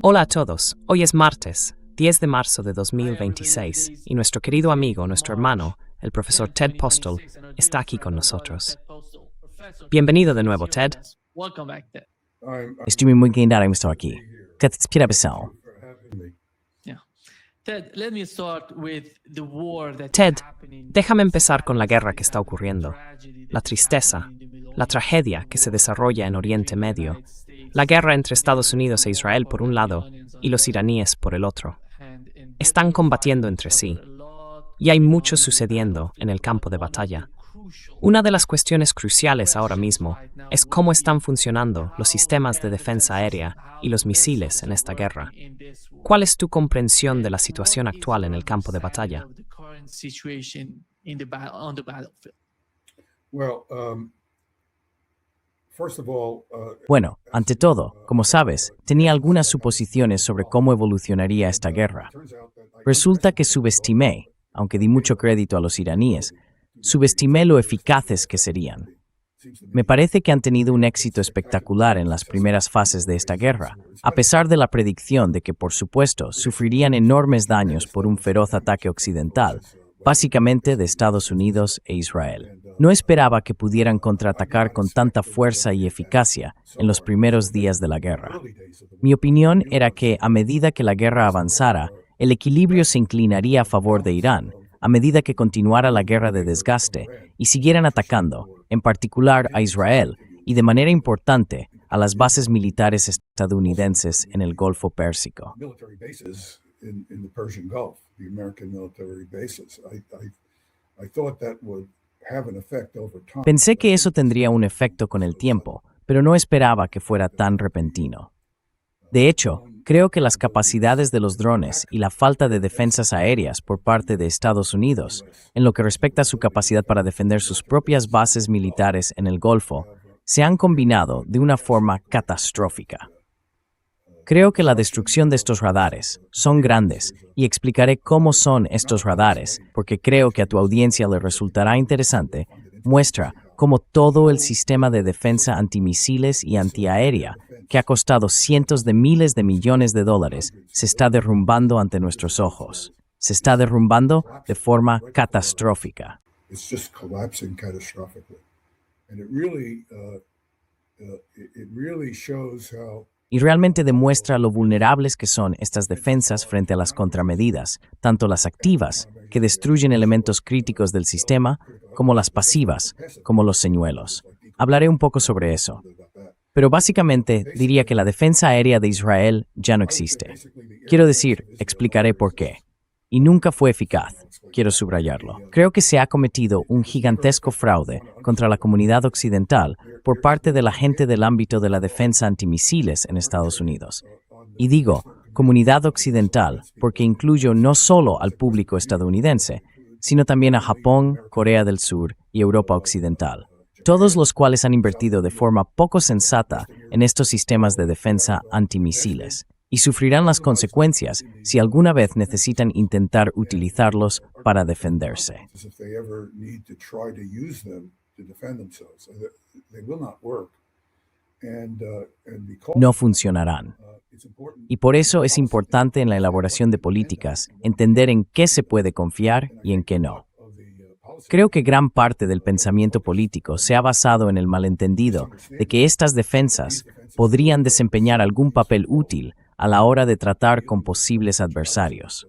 Hola a todos, hoy es martes, 10 de marzo de 2026, y nuestro querido amigo, nuestro hermano, el profesor Ted Postel, está aquí con nosotros. Bienvenido de nuevo, Ted. Estoy muy contento de estar aquí. ¿Qué te espera pasar? Ted, déjame empezar con la guerra que está ocurriendo, la tristeza, la tragedia que se desarrolla en Oriente Medio, la guerra entre Estados Unidos e Israel por un lado y los iraníes por el otro. Están combatiendo entre sí, y hay mucho sucediendo en el campo de batalla. Una de las cuestiones cruciales ahora mismo es cómo están funcionando los sistemas de defensa aérea y los misiles en esta guerra. ¿Cuál es tu comprensión de la situación actual en el campo de batalla? Bueno, ante todo, como sabes, tenía algunas suposiciones sobre cómo evolucionaría esta guerra. Resulta que subestimé, aunque di mucho crédito a los iraníes, subestimé lo eficaces que serían. Me parece que han tenido un éxito espectacular en las primeras fases de esta guerra, a pesar de la predicción de que, por supuesto, sufrirían enormes daños por un feroz ataque occidental, básicamente de Estados Unidos e Israel. No esperaba que pudieran contraatacar con tanta fuerza y eficacia en los primeros días de la guerra. Mi opinión era que, a medida que la guerra avanzara, el equilibrio se inclinaría a favor de Irán, a medida que continuara la guerra de desgaste y siguieran atacando, en particular a Israel y de manera importante a las bases militares estadounidenses en el Golfo Pérsico. Pensé que eso tendría un efecto con el tiempo, pero no esperaba que fuera tan repentino. De hecho, creo que las capacidades de los drones y la falta de defensas aéreas por parte de Estados Unidos, en lo que respecta a su capacidad para defender sus propias bases militares en el Golfo, se han combinado de una forma catastrófica. Creo que la destrucción de estos radares son grandes y explicaré cómo son estos radares, porque creo que a tu audiencia le resultará interesante, muestra cómo todo el sistema de defensa antimisiles y antiaérea, que ha costado cientos de miles de millones de dólares, se está derrumbando ante nuestros ojos. Se está derrumbando de forma catastrófica. Y realmente demuestra lo vulnerables que son estas defensas frente a las contramedidas, tanto las activas, que destruyen elementos críticos del sistema, como las pasivas, como los señuelos. Hablaré un poco sobre eso. Pero básicamente diría que la defensa aérea de Israel ya no existe. Quiero decir, explicaré por qué. Y nunca fue eficaz, quiero subrayarlo. Creo que se ha cometido un gigantesco fraude contra la comunidad occidental por parte de la gente del ámbito de la defensa antimisiles en Estados Unidos. Y digo, comunidad occidental, porque incluyo no solo al público estadounidense, sino también a Japón, Corea del Sur y Europa Occidental, todos los cuales han invertido de forma poco sensata en estos sistemas de defensa antimisiles, y sufrirán las consecuencias si alguna vez necesitan intentar utilizarlos para defenderse. No funcionarán. Y por eso es importante en la elaboración de políticas entender en qué se puede confiar y en qué no. Creo que gran parte del pensamiento político se ha basado en el malentendido de que estas defensas podrían desempeñar algún papel útil a la hora de tratar con posibles adversarios.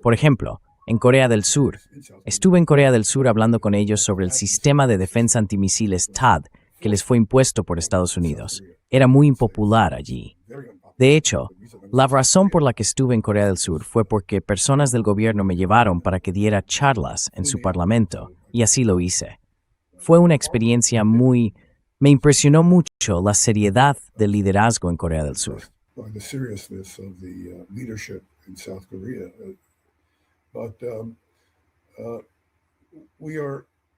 Por ejemplo, en Corea del Sur, estuve en Corea del Sur hablando con ellos sobre el sistema de defensa antimisiles THAAD que les fue impuesto por Estados Unidos. Era muy impopular allí. De hecho, la razón por la que estuve en Corea del Sur fue porque personas del gobierno me llevaron para que diera charlas en su parlamento, y así lo hice. Fue una experiencia me impresionó mucho la seriedad del liderazgo en Corea del Sur.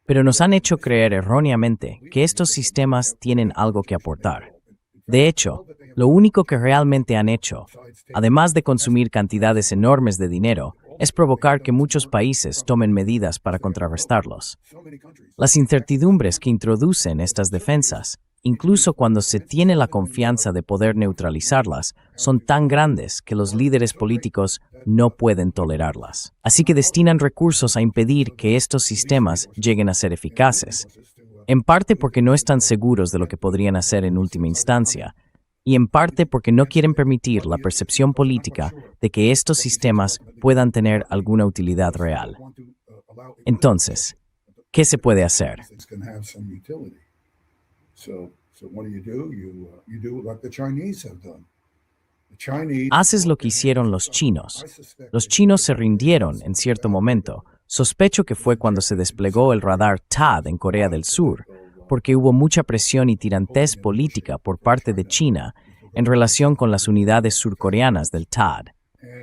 Pero nos han hecho creer erróneamente que estos sistemas tienen algo que aportar. De hecho, lo único que realmente han hecho, además de consumir cantidades enormes de dinero, es provocar que muchos países tomen medidas para contrarrestarlos. Las incertidumbres que introducen estas defensas incluso cuando se tiene la confianza de poder neutralizarlas, son tan grandes que los líderes políticos no pueden tolerarlas. Así que destinan recursos a impedir que estos sistemas lleguen a ser eficaces, en parte porque no están seguros de lo que podrían hacer en última instancia, y en parte porque no quieren permitir la percepción política de que estos sistemas puedan tener alguna utilidad real. Entonces, ¿qué se puede hacer? Haces lo que hicieron los chinos. Los chinos se rindieron en cierto momento. Sospecho que fue cuando se desplegó el radar THAAD en Corea del Sur, porque hubo mucha presión y tirantez política por parte de China en relación con las unidades surcoreanas del THAAD.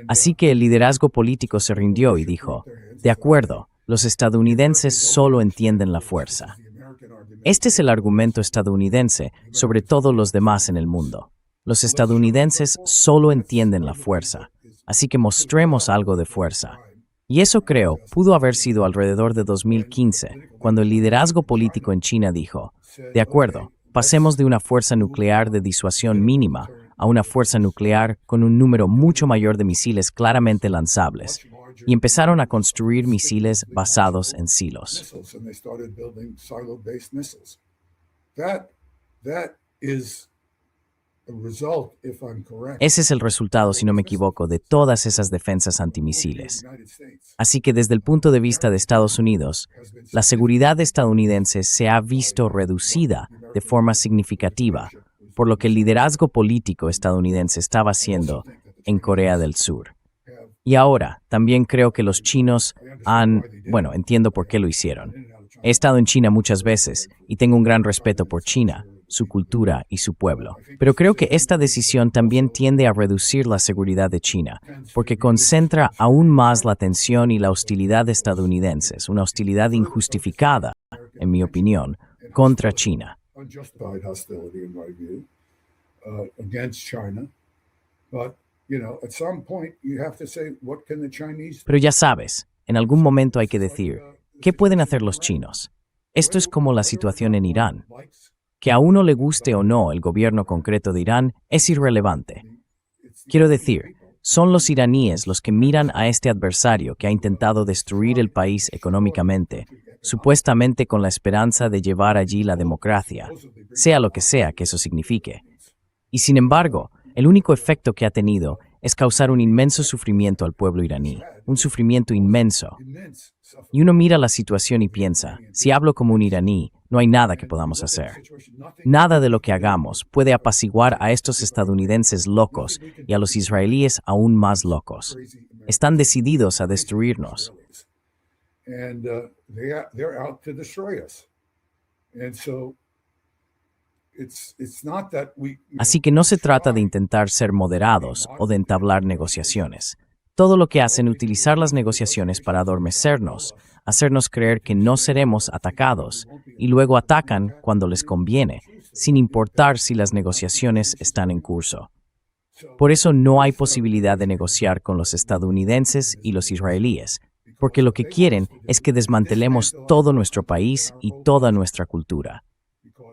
Así que el liderazgo político se rindió y dijo, de acuerdo, los estadounidenses solo entienden la fuerza. Este es el argumento estadounidense sobre todos los demás en el mundo. Los estadounidenses solo entienden la fuerza, así que mostremos algo de fuerza. Y eso creo pudo haber sido alrededor de 2015, cuando el liderazgo político en China dijo, de acuerdo, pasemos de una fuerza nuclear de disuasión mínima a una fuerza nuclear con un número mucho mayor de misiles claramente lanzables, y empezaron a construir misiles basados en silos. Ese es el resultado, si no me equivoco, de todas esas defensas antimisiles. Así que desde el punto de vista de Estados Unidos, la seguridad estadounidense se ha visto reducida de forma significativa por lo que el liderazgo político estadounidense estaba haciendo en Corea del Sur. Y ahora, también creo que los chinos entiendo por qué lo hicieron. He estado en China muchas veces y tengo un gran respeto por China, su cultura y su pueblo. Pero creo que esta decisión también tiende a reducir la seguridad de China, porque concentra aún más la tensión y la hostilidad estadounidenses, una hostilidad injustificada, en mi opinión, contra China. Pero ya sabes, en algún momento hay que decir, ¿qué pueden hacer los chinos? Esto es como la situación en Irán. Que a uno le guste o no el gobierno concreto de Irán es irrelevante. Quiero decir, son los iraníes los que miran a este adversario que ha intentado destruir el país económicamente, supuestamente con la esperanza de llevar allí la democracia, sea lo que sea que eso signifique. Y sin embargo, el único efecto que ha tenido es causar un inmenso sufrimiento al pueblo iraní, un sufrimiento inmenso. Y uno mira la situación y piensa, si hablo como un iraní, no hay nada que podamos hacer. Nada de lo que hagamos puede apaciguar a estos estadounidenses locos y a los israelíes aún más locos. Están decididos a destruirnos. Así que no se trata de intentar ser moderados o de entablar negociaciones. Todo lo que hacen es utilizar las negociaciones para adormecernos, hacernos creer que no seremos atacados, y luego atacan cuando les conviene, sin importar si las negociaciones están en curso. Por eso no hay posibilidad de negociar con los estadounidenses y los israelíes, porque lo que quieren es que desmantelemos todo nuestro país y toda nuestra cultura.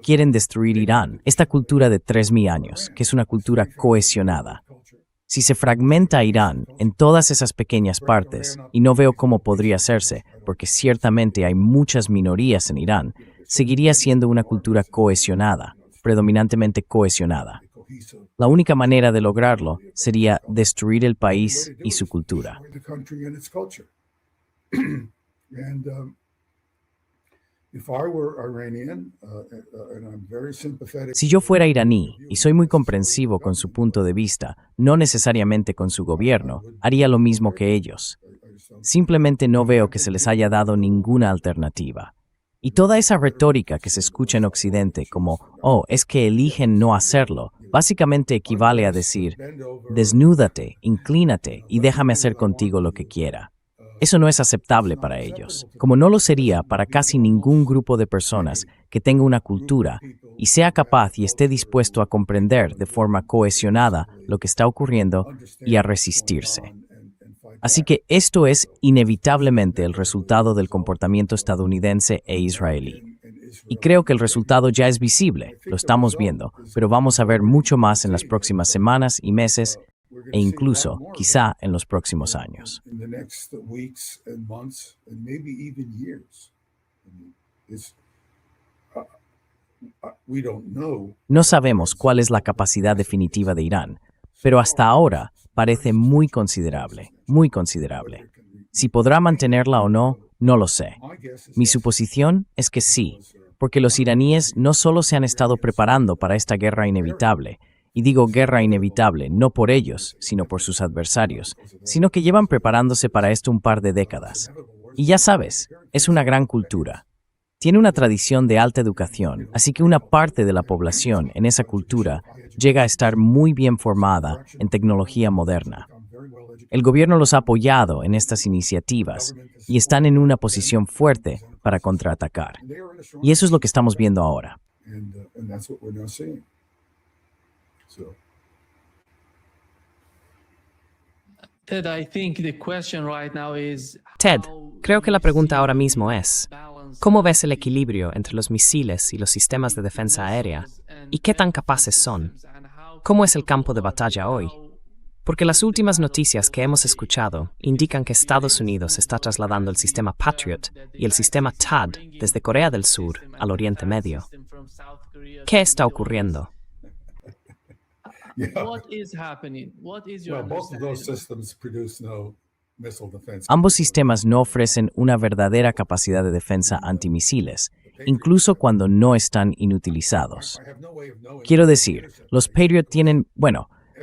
Quieren destruir Irán, esta cultura de 3.000 años, que es una cultura cohesionada. Si se fragmenta Irán en todas esas pequeñas partes, y no veo cómo podría hacerse, porque ciertamente hay muchas minorías en Irán, seguiría siendo una cultura cohesionada, predominantemente cohesionada. La única manera de lograrlo sería destruir el país y su cultura. Si yo fuera iraní, y soy muy comprensivo con su punto de vista, no necesariamente con su gobierno, haría lo mismo que ellos. Simplemente no veo que se les haya dado ninguna alternativa. Y toda esa retórica que se escucha en Occidente como, es que eligen no hacerlo, básicamente equivale a decir, desnúdate, inclínate y déjame hacer contigo lo que quiera. Eso no es aceptable para ellos, como no lo sería para casi ningún grupo de personas que tenga una cultura y sea capaz y esté dispuesto a comprender de forma cohesionada lo que está ocurriendo y a resistirse. Así que esto es inevitablemente el resultado del comportamiento estadounidense e israelí. Y creo que el resultado ya es visible, lo estamos viendo, pero vamos a ver mucho más en las próximas semanas y meses e incluso, quizá, en los próximos años. in the next weeks and months and maybe even years. I mean, we don't know. No sabemos cuál es la capacidad definitiva de Irán, pero hasta ahora parece muy considerable, muy considerable. Si podrá mantenerla o no, no lo sé. Mi suposición es que sí, porque los iraníes no solo se han estado preparando para esta guerra inevitable, y digo guerra inevitable no por ellos, sino por sus adversarios, sino que llevan preparándose para esto un par de décadas. Y ya sabes, es una gran cultura. Tiene una tradición de alta educación, así que una parte de la población en esa cultura llega a estar muy bien formada en tecnología moderna. El gobierno los ha apoyado en estas iniciativas y están en una posición fuerte para contraatacar. Y eso es lo que estamos viendo ahora. And that's what we're now seeing. So. Ted, I think the question right now is Ted, creo que la pregunta ahora mismo es, ¿cómo ves el equilibrio entre los misiles y los sistemas de defensa aérea? ¿Y qué tan capaces son? ¿Cómo es el campo de batalla hoy? Porque las últimas noticias que hemos escuchado indican que Estados Unidos está trasladando el sistema Patriot y el sistema THAAD desde Corea del Sur al Oriente Medio. ¿Qué está ocurriendo? Yeah. What is happening? What is your Well, both of those understanding? systems produce no missile defense. Ambos sistemas no ofrecen una verdadera capacidad de defensa antimisiles, incluso cuando no están inutilizados. I have no way of knowing. Quiero decir, los Patriot tienen,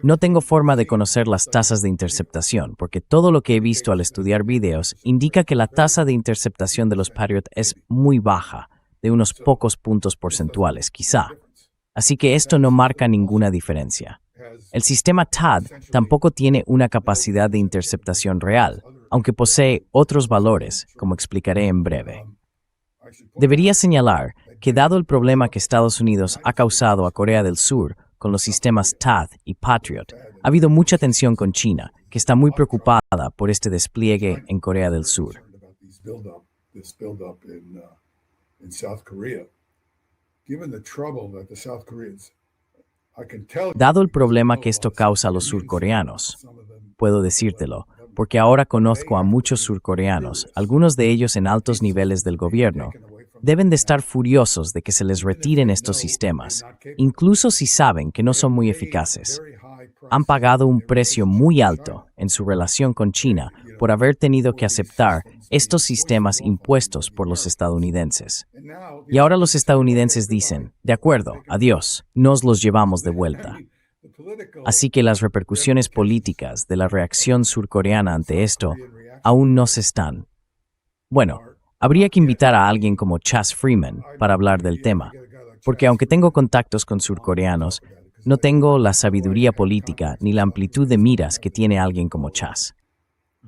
no tengo forma de conocer las tasas de interceptación, porque todo lo que he visto al estudiar videos indica que la tasa de interceptación de los Patriot es muy baja, de unos pocos puntos porcentuales, quizá. Así que esto no marca ninguna diferencia. El sistema THAAD tampoco tiene una capacidad de interceptación real, aunque posee otros valores, como explicaré en breve. Debería señalar que dado el problema que Estados Unidos ha causado a Corea del Sur con los sistemas THAAD y Patriot, ha habido mucha tensión con China, que está muy preocupada por este despliegue en Corea del Sur. This buildup in South Korea. Given the trouble that the South Koreans, I can tell you, Dado el problema que esto causa a los surcoreanos, puedo decírtelo, porque ahora conozco a muchos surcoreanos, algunos de ellos en altos niveles del gobierno, deben de estar furiosos de que se les retiren estos sistemas, incluso si saben que no son muy eficaces. Han pagado un precio muy alto en su relación con China por haber tenido que aceptar estos sistemas impuestos por los estadounidenses. Y ahora los estadounidenses dicen, de acuerdo, adiós, nos los llevamos de vuelta. Así que las repercusiones políticas de la reacción surcoreana ante esto aún no se están. Bueno, habría que invitar a alguien como Chas Freeman para hablar del tema, porque aunque tengo contactos con surcoreanos, no tengo la sabiduría política ni la amplitud de miras que tiene alguien como Chas.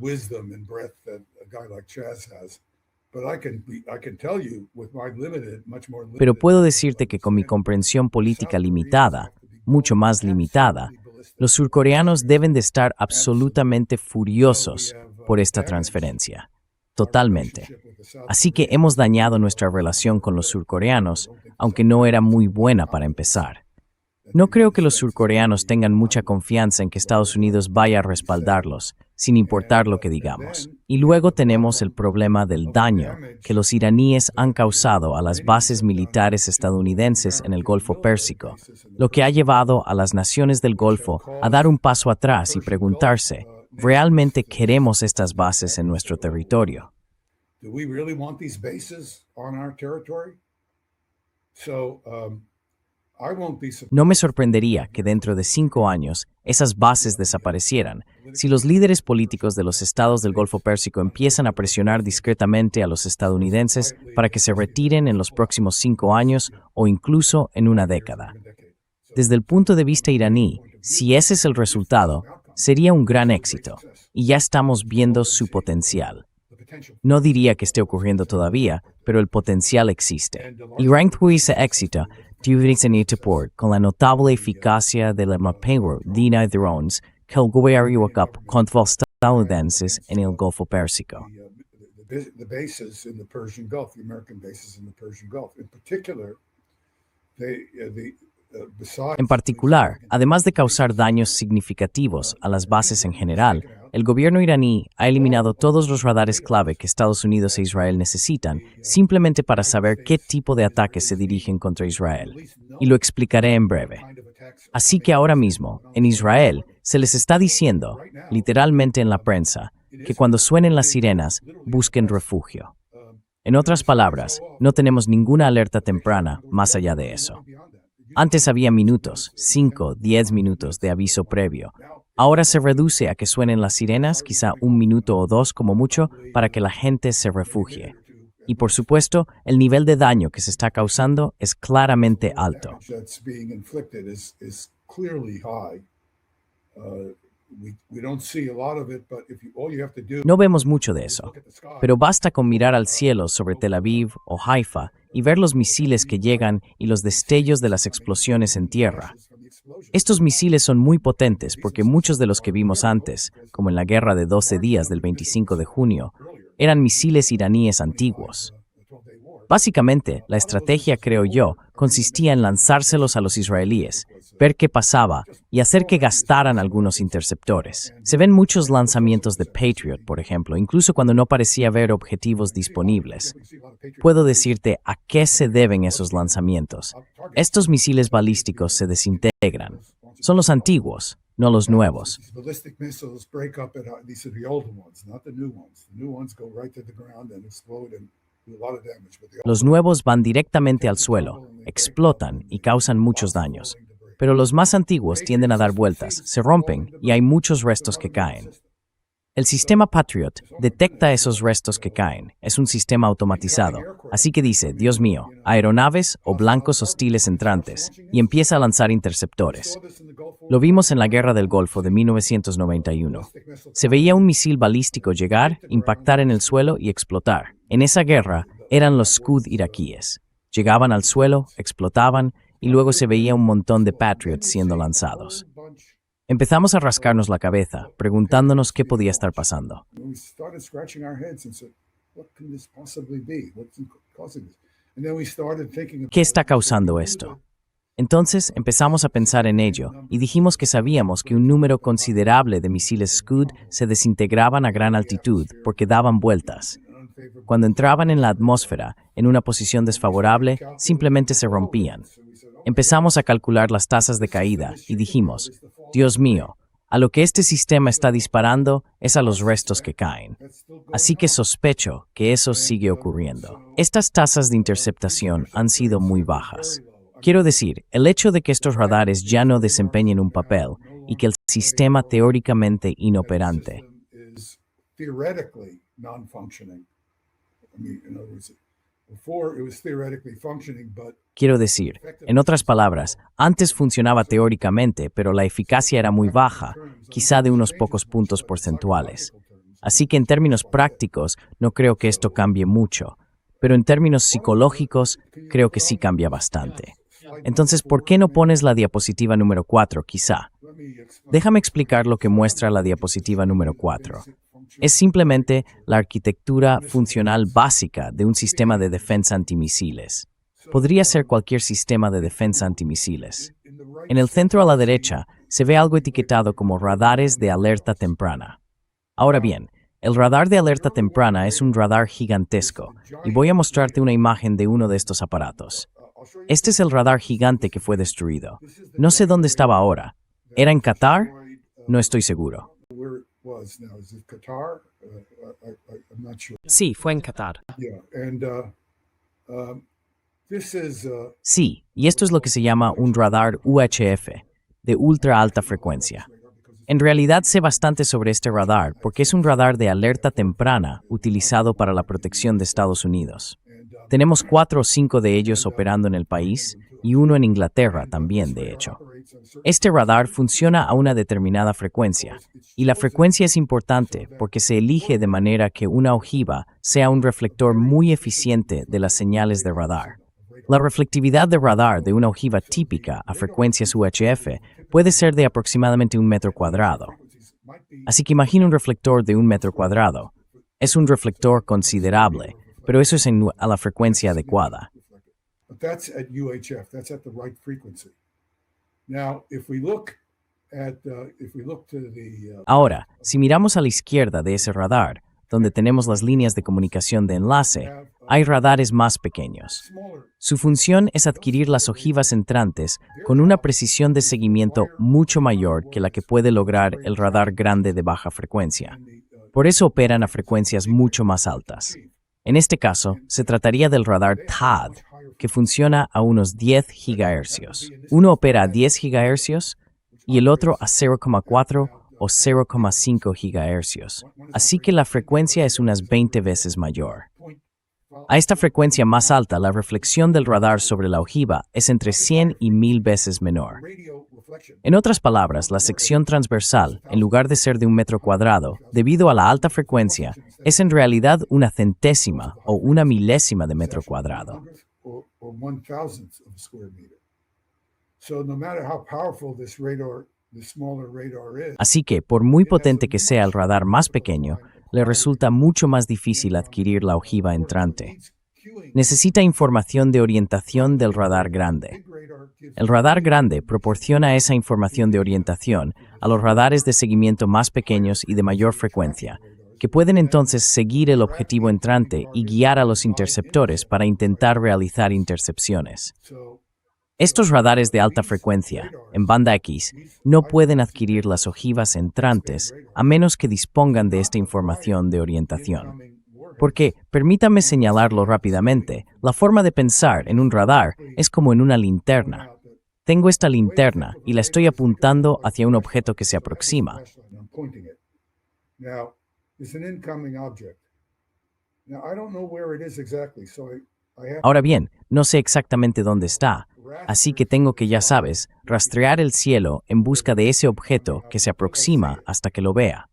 wisdom and breadth that a guy like Chaz has. But I can tell you with my limited, much more limited. Pero puedo decirte que con mi comprensión política limitada, mucho más limitada, los surcoreanos deben de estar absolutamente furiosos por esta transferencia. Totalmente. Así que hemos dañado nuestra relación con los surcoreanos, aunque no era muy buena para empezar. No creo que los surcoreanos tengan mucha confianza en que Estados Unidos vaya a respaldarlos, sin importar lo que digamos. Y luego tenemos el problema del daño que los iraníes han causado a las bases militares estadounidenses en el Golfo Pérsico, lo que ha llevado a las naciones del Golfo a dar un paso atrás y preguntarse, ¿realmente queremos estas bases en nuestro territorio? Do we really want these bases on our territory? So, I won't be surprised. No me sorprendería que dentro de 5 años esas bases desaparecieran si los líderes políticos de los estados del Golfo Pérsico empiezan a presionar discretamente a los estadounidenses para que se retiren en los próximos 5 años o incluso en una década. Desde el punto de vista iraní, si ese es el resultado, sería un gran éxito, y ya estamos viendo su potencial. No diría que esté ocurriendo todavía, pero el potencial existe. Irán tuvo ese éxito con la notable eficacia de la mapeiro de drones que el gobierno contra los estadounidenses en el Golfo Pérsico. the bases in the Persian Gulf, the American bases in the Persian Gulf. In particular, En particular, además de causar daños significativos a las bases en general, el gobierno iraní ha eliminado todos los radares clave que Estados Unidos e Israel necesitan simplemente para saber qué tipo de ataques se dirigen contra Israel. Y lo explicaré en breve. Así que ahora mismo, en Israel, se les está diciendo, literalmente en la prensa, que cuando suenen las sirenas, busquen refugio. En otras palabras, no tenemos ninguna alerta temprana más allá de eso. Antes había minutos, 5, 10 minutos de aviso previo. Ahora se reduce a que suenen las sirenas, quizá 1 minuto o 2 como mucho, para que la gente se refugie. Y por supuesto, el nivel de daño que se está causando es claramente alto. No vemos mucho de eso, pero basta con mirar al cielo sobre Tel Aviv o Haifa y ver los misiles que llegan y los destellos de las explosiones en tierra. Estos misiles son muy potentes porque muchos de los que vimos antes, como en la guerra de 12 días del 25 de junio, eran misiles iraníes antiguos. Básicamente, la estrategia, creo yo, consistía en lanzárselos a los israelíes, ver qué pasaba y hacer que gastaran algunos interceptores. Se ven muchos lanzamientos de Patriot, por ejemplo, incluso cuando no parecía haber objetivos disponibles. Puedo decirte a qué se deben esos lanzamientos. Estos misiles balísticos se desintegran. Son los antiguos, no los nuevos. Los nuevos van directamente al suelo, explotan y causan muchos daños. Pero los más antiguos tienden a dar vueltas, se rompen y hay muchos restos que caen. El sistema Patriot detecta esos restos que caen. Es un sistema automatizado. Así que dice, Dios mío, aeronaves o blancos hostiles entrantes, y empieza a lanzar interceptores. Lo vimos en la Guerra del Golfo de 1991. Se veía un misil balístico llegar, impactar en el suelo y explotar. En esa guerra eran los Scud iraquíes. Llegaban al suelo, explotaban, y luego se veía un montón de Patriots siendo lanzados. Empezamos a rascarnos la cabeza, preguntándonos qué podía estar pasando. ¿Qué está causando esto? Entonces empezamos a pensar en ello y dijimos que sabíamos que un número considerable de misiles Scud se desintegraban a gran altitud porque daban vueltas. Cuando entraban en la atmósfera, en una posición desfavorable, simplemente se rompían. Empezamos a calcular las tasas de caída y dijimos, Dios mío, a lo que este sistema está disparando es a los restos que caen. Así que sospecho que eso sigue ocurriendo. Estas tasas de interceptación han sido muy bajas. Quiero decir, el hecho de que estos radares ya no desempeñen un papel y que el sistema teóricamente inoperante. Quiero decir, en otras palabras, antes funcionaba teóricamente, pero la eficacia era muy baja, quizá de unos pocos puntos porcentuales. Así que en términos prácticos, no creo que esto cambie mucho, pero en términos psicológicos, creo que sí cambia bastante. Entonces, ¿por qué no pones la diapositiva número 4, quizá? Déjame explicar lo que muestra la diapositiva número 4. Es simplemente la arquitectura funcional básica de un sistema de defensa antimisiles. Podría ser cualquier sistema de defensa antimisiles. En el centro a la derecha se ve algo etiquetado como radares de alerta temprana. Ahora bien, el radar de alerta temprana es un radar gigantesco y voy a mostrarte una imagen de uno de estos aparatos. Este es el radar gigante que fue destruido. No sé dónde estaba ahora. ¿Era en Qatar? No estoy seguro. Sí, fue en Qatar. Sí, y esto es lo que se llama un radar UHF, de ultra alta frecuencia. En realidad sé bastante sobre este radar porque es un radar de alerta temprana utilizado para la protección de Estados Unidos. Tenemos 4 o 5 de ellos operando en el país y uno en Inglaterra también, de hecho. Este radar funciona a una determinada frecuencia, y la frecuencia es importante porque se elige de manera que una ojiva sea un reflector muy eficiente de las señales de radar. La reflectividad de radar de una ojiva típica a frecuencias UHF puede ser de aproximadamente 1 metro cuadrado. Así que imagina un reflector de 1 metro cuadrado. Es un reflector considerable, pero eso es a la frecuencia adecuada. But that's at UHF. That's at the right frequency. Now, if we look to the Ahora, si miramos a la izquierda de ese radar, donde tenemos las líneas de comunicación de enlace, hay radares más pequeños. smaller, Su función es adquirir las ojivas entrantes con una precisión de seguimiento mucho mayor que la que puede lograr el radar grande de baja frecuencia. Por eso operan a frecuencias mucho más altas. En este caso, se trataría del radar TAD, que funciona a unos 10 GHz. Uno opera a 10 GHz y el otro a 0,4 o 0,5 GHz. Así que la frecuencia es unas 20 veces mayor. A esta frecuencia más alta, la reflexión del radar sobre la ojiva es entre 100 y 1000 veces menor. radio reflection. En otras palabras, la sección transversal, en lugar de ser de 1 metro cuadrado, debido a la alta frecuencia, es en realidad una centésima o una milésima de metro cuadrado. Or 1,000th of a square meter. So no matter how powerful this smaller radar is, Así que, por muy potente que sea el radar más pequeño, le resulta mucho más difícil adquirir la ojiva entrante. Necesita información de orientación del radar grande. El radar grande proporciona esa información de orientación a los radares de seguimiento más pequeños y de mayor frecuencia, que pueden entonces seguir el objetivo entrante y guiar a los interceptores para intentar realizar intercepciones. so Estos radares de alta frecuencia, en banda X, no pueden adquirir las ojivas entrantes a menos que dispongan de esta información de orientación. Porque, permítame señalarlo rápidamente, la forma de pensar en un radar es como en una linterna. Tengo esta linterna y la estoy apuntando hacia un objeto que se aproxima. I'm pointing it. Now, it's an incoming object. Now, I don't know where it is exactly, so I have Ahora bien, no sé exactamente dónde está, así que tengo que, ya sabes, rastrear el cielo en busca de ese objeto que se aproxima hasta que lo vea.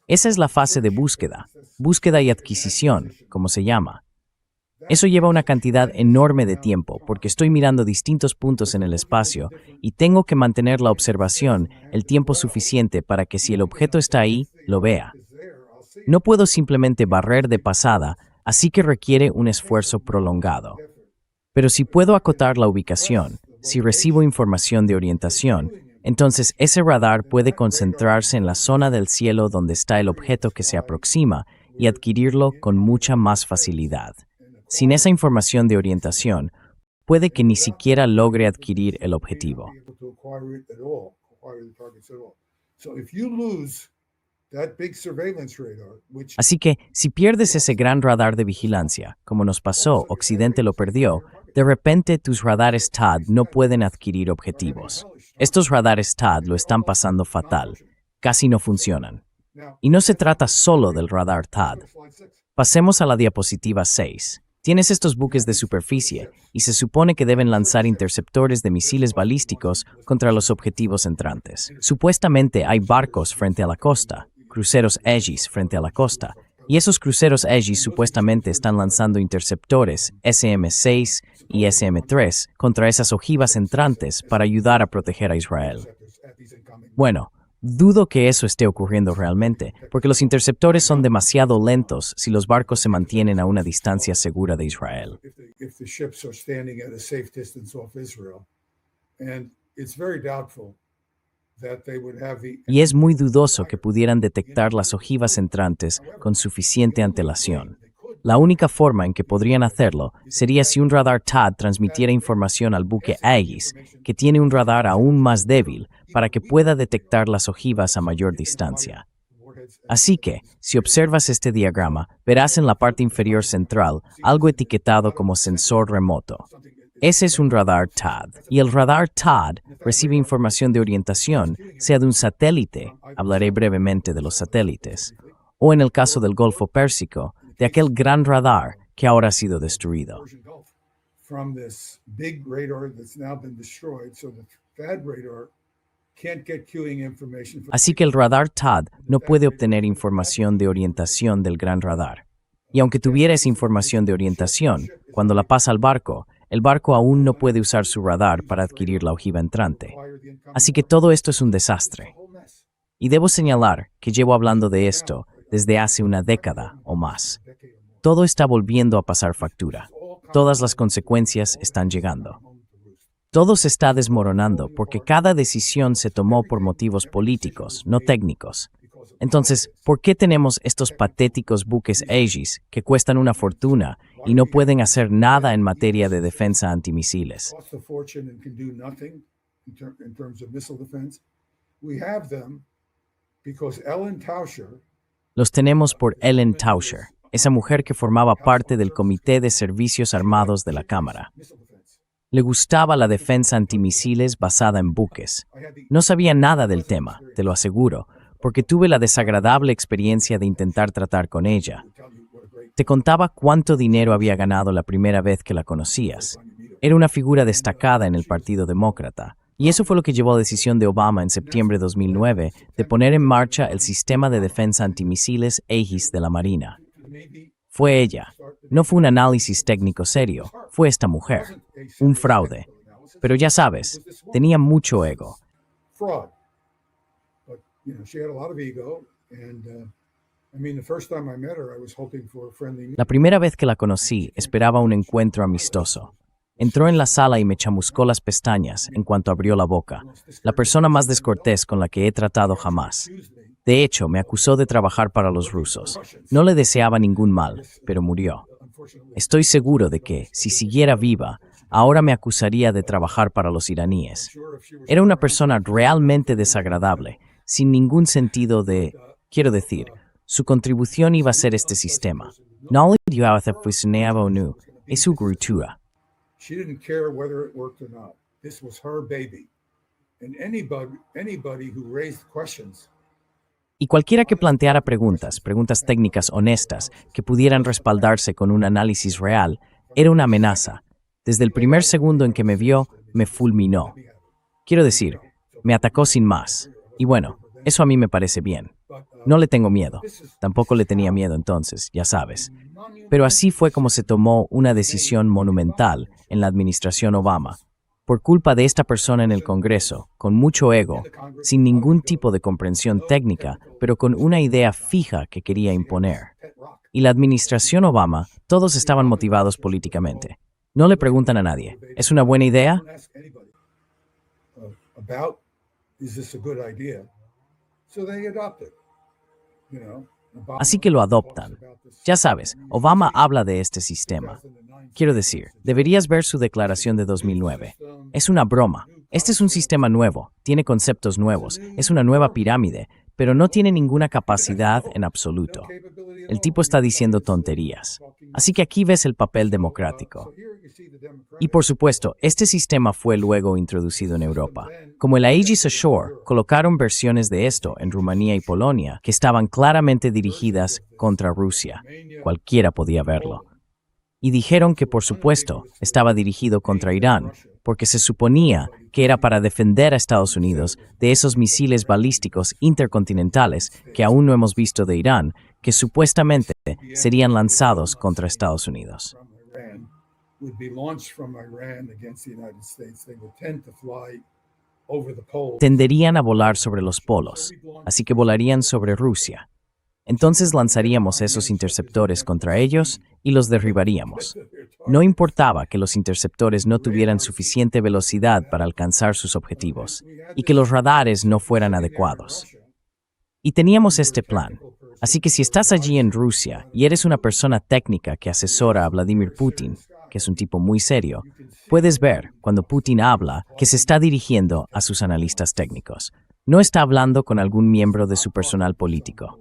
Esa es la fase de búsqueda y adquisición, como se llama. Eso lleva una cantidad enorme de tiempo porque estoy mirando distintos puntos en el espacio y tengo que mantener la observación el tiempo suficiente para que si el objeto está ahí, lo vea. No puedo simplemente barrer de pasada, así que requiere un esfuerzo prolongado. Pero si puedo acotar la ubicación, si recibo información de orientación, entonces ese radar puede concentrarse en la zona del cielo donde está el objeto que se aproxima y adquirirlo con mucha más facilidad. Sin esa información de orientación, puede que ni siquiera logre adquirir el objetivo. be able to acquire it at all, acquire the targets at all. So if you lose that big surveillance radar, which Así que, si pierdes ese gran radar de vigilancia, como nos pasó, Occidente lo perdió, de repente tus radares TAD no pueden adquirir objetivos. Estos radares TAD lo están pasando fatal, casi no funcionan. Y no se trata solo del radar TAD. slide 6, Pasemos a la diapositiva 6. Tienes estos buques de superficie y se supone que deben lanzar interceptores de misiles balísticos contra los objetivos entrantes. Supuestamente hay barcos frente a la costa, cruceros Aegis frente a la costa, y esos cruceros Aegis supuestamente están lanzando interceptores SM-6 y SM-3 contra esas ojivas entrantes para ayudar a proteger a Israel. at these incoming. Bueno, dudo que eso esté ocurriendo realmente, porque los interceptores son demasiado lentos si los barcos se mantienen a una distancia segura de Israel. If the ships are standing at a safe distance off Israel, and it's very doubtful that they would have the Y es muy dudoso que pudieran detectar las ojivas entrantes con suficiente antelación. La única forma en que podrían hacerlo sería si un radar TAD transmitiera información al buque Aegis, que tiene un radar aún más débil, para que pueda detectar las ojivas a mayor distancia. Así que, si observas este diagrama, verás en la parte inferior central algo etiquetado como sensor remoto. Ese es un radar TAD, y el radar TAD recibe información de orientación, sea de un satélite, hablaré brevemente de los satélites, o en el caso del Golfo Pérsico, de aquel gran radar que ahora ha sido destruido. Persian Gulf from this big radar that's now been destroyed. So the THAAD radar can't get queuing information from Así que el radar TAD no puede obtener información de orientación del gran radar. Y aunque tuviera esa información de orientación, cuando la pasa al barco, el barco aún no puede usar su radar para adquirir la ojiva entrante. acquire the incoming Así que todo esto es un desastre. whole mess. Y debo señalar que llevo hablando de esto desde hace una década o más. Todo está volviendo a pasar factura. Todas las consecuencias están llegando. Todo se está desmoronando porque cada decisión se tomó por motivos políticos, no técnicos. Entonces, ¿por qué tenemos estos patéticos buques Aegis que cuestan una fortuna y no pueden hacer nada en materia de defensa antimisiles? Cost a fortune and can do nothing in terms of missile defense. We have them because Ellen Tauscher, Los tenemos por Ellen Tauscher, esa mujer que formaba parte del Comité de Servicios Armados de la Cámara. missile defense. Le gustaba la defensa antimisiles basada en buques. No sabía nada del tema, te lo aseguro, porque tuve la desagradable experiencia de intentar tratar con ella. Te contaba cuánto dinero había ganado la primera vez que la conocías. Era una figura destacada en el Partido Demócrata. Y eso fue lo que llevó a la decisión de Obama en septiembre de 2009 de poner en marcha el sistema de defensa antimisiles Aegis de la Marina. Fue ella. No fue un análisis técnico serio. Fue esta mujer. Un fraude. Pero ya sabes, tenía mucho ego. Fraud. But, she had a lot of ego. And, the first time I met her, I was hoping for a friendly meeting. La primera vez que la conocí, esperaba un encuentro amistoso. Entró en la sala y me chamuscó las pestañas en cuanto abrió la boca. La persona más descortés con la que he tratado jamás. De hecho, me acusó de trabajar para los rusos. No le deseaba ningún mal, pero murió. Estoy seguro de que, si siguiera viva, ahora me acusaría de trabajar para los iraníes. Era una persona realmente desagradable, sin ningún sentido de... Quiero decir, su contribución iba a ser este sistema. No le dio a funcionaba o no, es su grutura. She didn't care whether it worked or not. This was her baby. And anybody who raised questions. Y cualquiera que planteara preguntas técnicas honestas, que pudieran respaldarse con un análisis real, era una amenaza. Desde el primer segundo en que me vio, me fulminó. Quiero decir, me atacó sin más. Y bueno, eso a mí me parece bien. No le tengo miedo. Tampoco le tenía miedo entonces, ya sabes. Pero así fue como se tomó una decisión monumental en la administración Obama. Por culpa de esta persona en el Congreso, con mucho ego, sin ningún tipo de comprensión técnica, pero con una idea fija que quería imponer. Y la administración Obama, todos estaban motivados políticamente. No le preguntan a nadie, ¿es una buena idea? Don't ask anybody about, is this a good idea? So they adopt it. Obama Así que lo adoptan. Ya sabes, Obama habla de este sistema. Quiero decir, deberías ver su declaración de 2009. Es una broma. Este es un sistema nuevo, tiene conceptos nuevos, es una nueva pirámide, pero no tiene ninguna capacidad en absoluto. El tipo está diciendo tonterías. Así que aquí ves el papel democrático. Y por supuesto, este sistema fue luego introducido en Europa. Como el Aegis Ashore, colocaron versiones de esto en Rumanía y Polonia que estaban claramente dirigidas contra Rusia. Cualquiera podía verlo. Y dijeron que, por supuesto, estaba dirigido contra Irán, porque se suponía que era para defender a Estados Unidos de esos misiles balísticos intercontinentales que aún no hemos visto de Irán, que supuestamente serían lanzados contra Estados Unidos. Tenderían a volar sobre los polos, así que volarían sobre Rusia. Entonces lanzaríamos esos interceptores contra ellos y los derribaríamos. No importaba que los interceptores no tuvieran suficiente velocidad para alcanzar sus objetivos y que los radares no fueran adecuados. Y teníamos este plan. Así que si estás allí en Rusia y eres una persona técnica que asesora a Vladimir Putin, que es un tipo muy serio, puedes ver, cuando Putin habla, que se está dirigiendo a sus analistas técnicos. No está hablando con algún miembro de su personal político.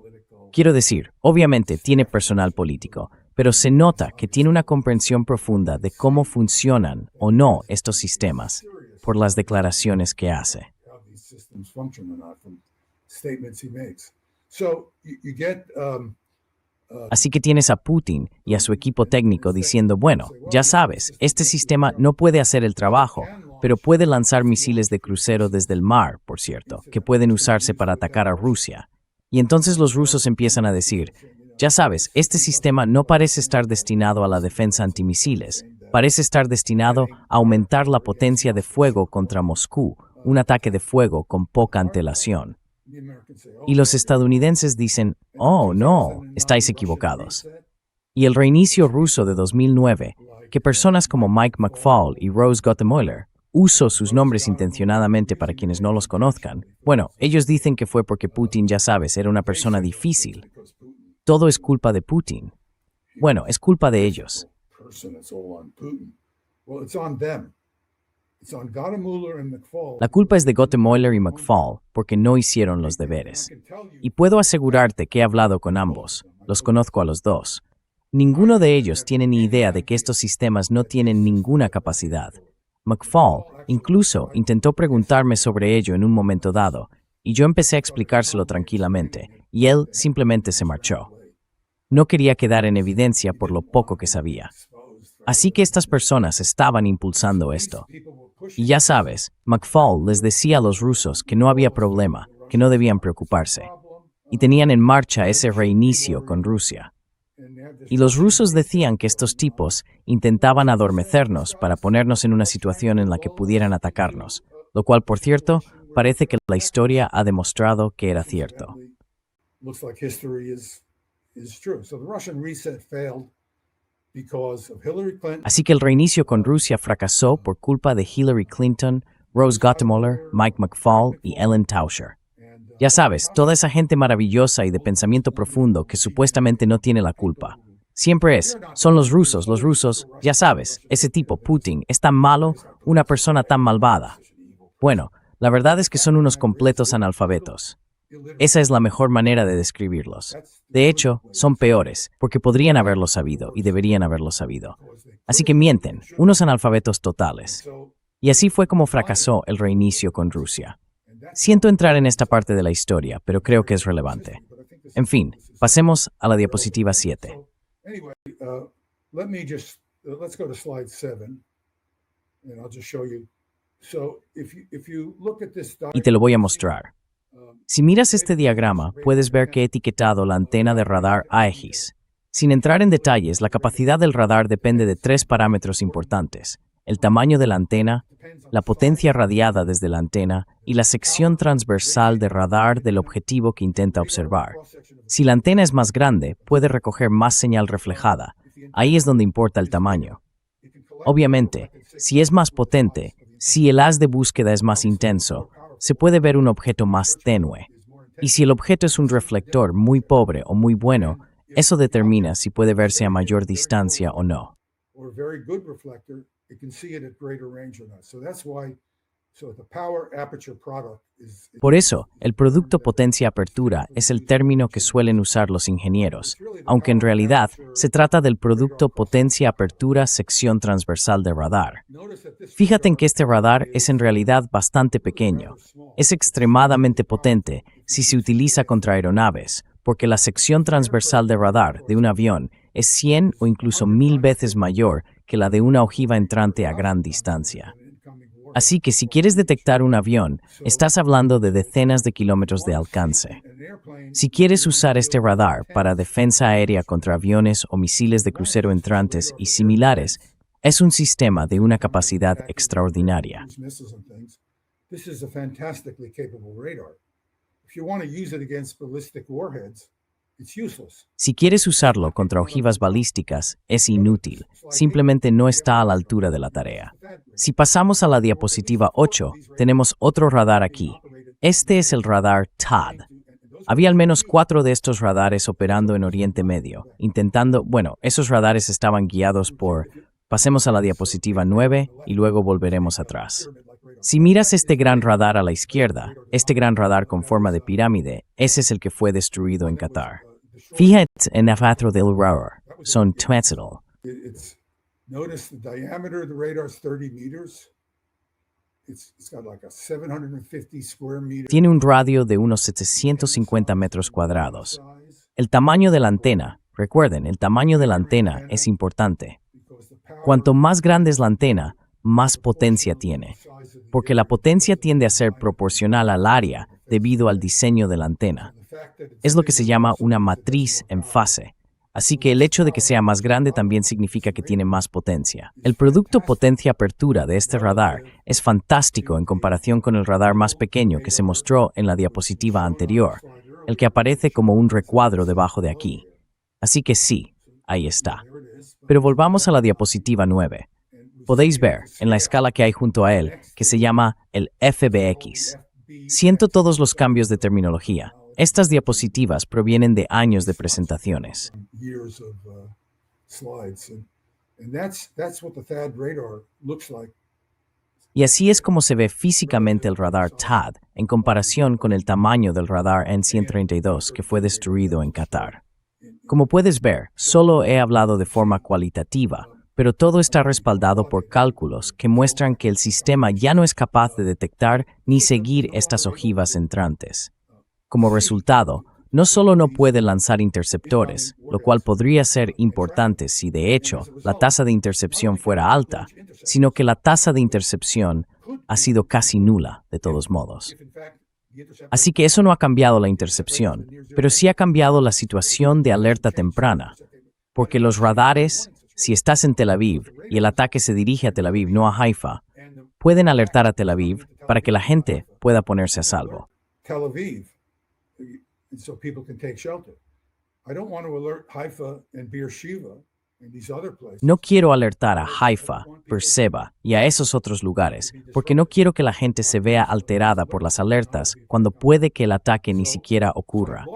Quiero decir, obviamente tiene personal político, pero se nota que tiene una comprensión profunda de cómo funcionan o no estos sistemas por las declaraciones que hace. Así que tienes a Putin y a su equipo técnico diciendo, bueno, ya sabes, este sistema no puede hacer el trabajo, pero puede lanzar misiles de crucero desde el mar, por cierto, que pueden usarse para atacar a Rusia. Y entonces los rusos empiezan a decir, ya sabes, este sistema no parece estar destinado a la defensa antimisiles, parece estar destinado a aumentar la potencia de fuego contra Moscú, un ataque de fuego con poca antelación. Y los estadounidenses dicen, oh, no, estáis equivocados. Y el reinicio ruso de 2009, que personas como Mike McFaul y Rose Gottemoeller, uso sus nombres intencionadamente para quienes no los conozcan, bueno, ellos dicen que fue porque Putin, ya sabes, era una persona difícil. Todo es culpa de Putin. Bueno, es culpa de ellos. La culpa es de Gottemoeller y McFaul porque no hicieron los deberes. Y puedo asegurarte que he hablado con ambos, los conozco a los dos. Ninguno de ellos tiene ni idea de que estos sistemas no tienen ninguna capacidad. McFaul incluso intentó preguntarme sobre ello en un momento dado, y yo empecé a explicárselo tranquilamente, y él simplemente se marchó. No quería quedar en evidencia por lo poco que sabía. Así que estas personas estaban impulsando esto. Y ya sabes, McFaul les decía a los rusos que no había problema, que no debían preocuparse. Y tenían en marcha ese reinicio con Rusia. Y los rusos decían que estos tipos intentaban adormecernos para ponernos en una situación en la que pudieran atacarnos, lo cual, por cierto, parece que la historia ha demostrado que era cierto. Así que el reinicio con Rusia fracasó por culpa de Hillary Clinton, Rose Gottemoeller, Mike McFaul y Ellen Tauscher. Ya sabes, toda esa gente maravillosa y de pensamiento profundo que supuestamente no tiene la culpa. Siempre son los rusos, ya sabes, ese tipo, Putin, es tan malo, una persona tan malvada. Bueno, la verdad es que son unos completos analfabetos. Esa es la mejor manera de describirlos. De hecho, son peores, porque podrían haberlo sabido y deberían haberlo sabido. Así que mienten, unos analfabetos totales. Y así fue como fracasó el reinicio con Rusia. Siento entrar en esta parte de la historia, pero creo que es relevante. En fin, pasemos a la diapositiva 7. Let's go to slide 7, and I'll just show you. So if you look at this Y te lo voy a mostrar. Si miras este diagrama, puedes ver que he etiquetado la antena de radar Aegis. Sin entrar en detalles, la capacidad del radar depende de 3 parámetros importantes: el tamaño de la antena, la potencia radiada desde la antena y la sección transversal de radar del objetivo que intenta observar. Si la antena es más grande, puede recoger más señal reflejada. Ahí es donde importa el tamaño. Obviamente, si es más potente, si el haz de búsqueda es más intenso, se puede ver un objeto más tenue. Y si el objeto es un reflector muy pobre o muy bueno, eso determina si puede verse a mayor distancia o no. Por eso, el producto potencia-apertura es el término que suelen usar los ingenieros, aunque en realidad se trata del producto potencia-apertura sección transversal de radar. Fíjate en que este radar es en realidad bastante pequeño. Es extremadamente potente si se utiliza contra aeronaves, porque la sección transversal de radar de un avión es 100 o incluso 1000 veces mayor que la de una ojiva entrante a gran distancia. Así que si quieres detectar un avión, estás hablando de decenas de kilómetros de alcance. Si quieres usar este radar para defensa aérea contra aviones o misiles de crucero entrantes y similares, es un sistema de una capacidad extraordinaria. Si quieres usarlo contra ojivas balísticas, es inútil, simplemente no está a la altura de la tarea. Si pasamos a la diapositiva 8, tenemos otro radar aquí. Este es el radar THAAD. Había al menos 4 de estos radares operando en Oriente Medio, esos radares estaban guiados por... Pasemos a la diapositiva 9 y luego volveremos atrás. Si miras este gran radar a la izquierda, este gran radar con forma de pirámide, ese es el que fue destruido en Qatar. Fíjate en el patrón del radar, son Twetzal. Notice the diameter of the radar is 30 meters. It's got like a 750 square meter. Tiene un radio de unos 750 metros cuadrados. El tamaño de la antena, recuerden, el tamaño de la antena es importante. Cuanto más grande es la antena, más potencia tiene, porque la potencia tiende a ser proporcional al área debido al diseño de la antena. Es lo que se llama una matriz en fase. Así que el hecho de que sea más grande también significa que tiene más potencia. El producto potencia-apertura de este radar es fantástico en comparación con el radar más pequeño que se mostró en la diapositiva anterior, el que aparece como un recuadro debajo de aquí. Así que sí, ahí está. Pero volvamos a la diapositiva 9. Podéis ver, en la escala que hay junto a él, que se llama el FBX. Siento todos los cambios de terminología. Estas diapositivas provienen de años de presentaciones. Years of slides, and that's what the THAAD radar looks like. Y así es como se ve físicamente el radar THAAD en comparación con el tamaño del radar N-132 que fue destruido en Qatar. Como puedes ver, solo he hablado de forma cualitativa, pero todo está respaldado por cálculos que muestran que el sistema ya no es capaz de detectar ni seguir estas ojivas entrantes. Como resultado, no solo no puede lanzar interceptores, lo cual podría ser importante si de hecho la tasa de intercepción fuera alta, sino que la tasa de intercepción ha sido casi nula de todos modos. Así que eso no ha cambiado la intercepción, pero sí ha cambiado la situación de alerta temprana, porque los radares, si estás en Tel Aviv y el ataque se dirige a Tel Aviv, no a Haifa, pueden alertar a Tel Aviv para que la gente pueda ponerse a salvo. Tel Aviv, so people can take shelter. I don't want to alert Haifa and Beersheba and these other places. No quiero alertar a Haifa, Beersheba y a esos otros lugares, porque no quiero que la gente se vea alterada por las alertas cuando puede que el ataque ni siquiera ocurra.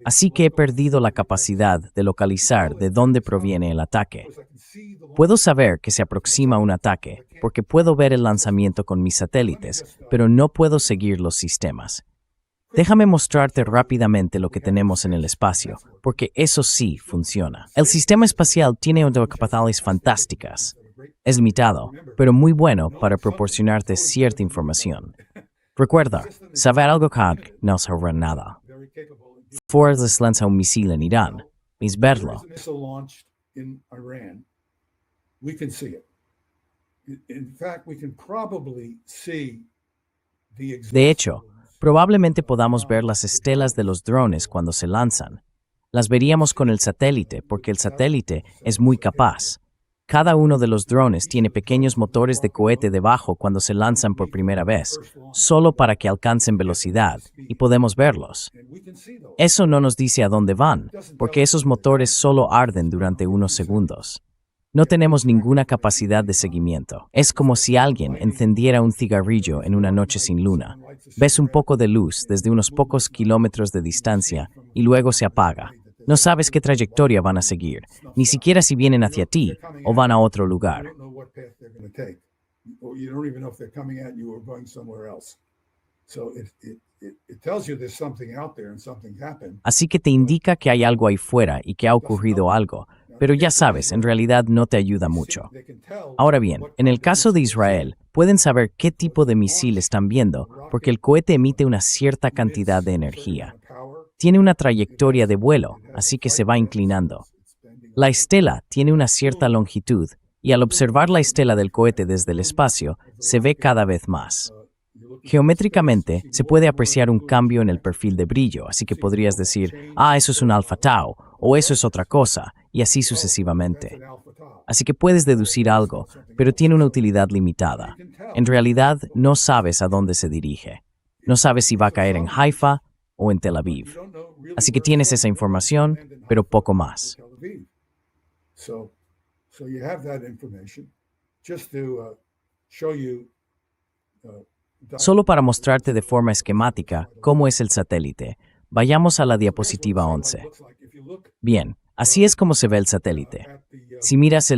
Así que he perdido la capacidad de localizar de dónde proviene el ataque. Puedo saber que se aproxima un ataque, porque puedo ver el lanzamiento con mis satélites, pero no puedo seguir los sistemas. Déjame mostrarte rápidamente lo que tenemos en el espacio, porque eso sí funciona. El sistema espacial tiene unas capacidades fantásticas. Es limitado, pero muy bueno para proporcionarte cierta información. Recuerda, saber algo que no sabrá nada. Ford les lanza un misil en Irán. Es verlo. De hecho, probablemente podamos ver las estelas de los drones cuando se lanzan. Las veríamos con el satélite, porque el satélite es muy capaz. Cada uno de los drones tiene pequeños motores de cohete debajo cuando se lanzan por primera vez, solo para que alcancen velocidad, y podemos verlos. Eso no nos dice a dónde van, porque esos motores solo arden durante unos segundos. No tenemos ninguna capacidad de seguimiento. Es como si alguien encendiera un cigarrillo en una noche sin luna. Ves un poco de luz desde unos pocos kilómetros de distancia y luego se apaga. No sabes qué trayectoria van a seguir, ni siquiera si vienen hacia ti o van a otro lugar. Así que te indica que hay algo ahí fuera y que ha ocurrido algo, pero ya sabes, en realidad no te ayuda mucho. Ahora bien, en el caso de Israel, pueden saber qué tipo de misil están viendo, porque el cohete emite una cierta cantidad de energía. Tiene una trayectoria de vuelo, así que se va inclinando. La estela tiene una cierta longitud, y al observar la estela del cohete desde el espacio, se ve cada vez más. Geométricamente, se puede apreciar un cambio en el perfil de brillo, así que podrías decir, eso es un Alpha Tau, o eso es otra cosa, y así sucesivamente. Así que puedes deducir algo, pero tiene una utilidad limitada. En realidad, no sabes a dónde se dirige. No sabes si va a caer en Haifa o en Tel Aviv. Así que tienes esa información, pero poco más. Solo para mostrarte de forma esquemática cómo es el satélite, vayamos a la diapositiva 11. Bien, así es como se ve el satélite. Si miras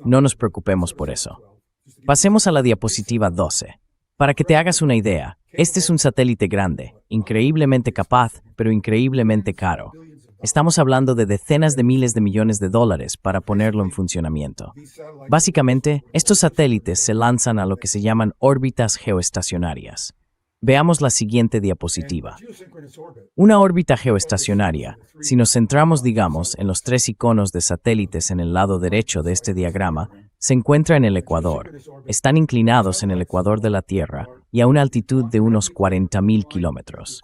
no nos preocupemos por eso. Pasemos a la diapositiva 12. Para que te hagas una idea, este es un satélite grande, increíblemente capaz, pero increíblemente caro. Estamos hablando de decenas de miles de millones de dólares para ponerlo en funcionamiento. Básicamente, estos satélites se lanzan a lo que se llaman órbitas geoestacionarias. Veamos la siguiente diapositiva. Una órbita geoestacionaria, si nos centramos, digamos, en los tres iconos de satélites en el lado derecho de este diagrama, se encuentra en el ecuador. Están inclinados en el ecuador de la Tierra y a una altitud de unos 40.000 kilómetros.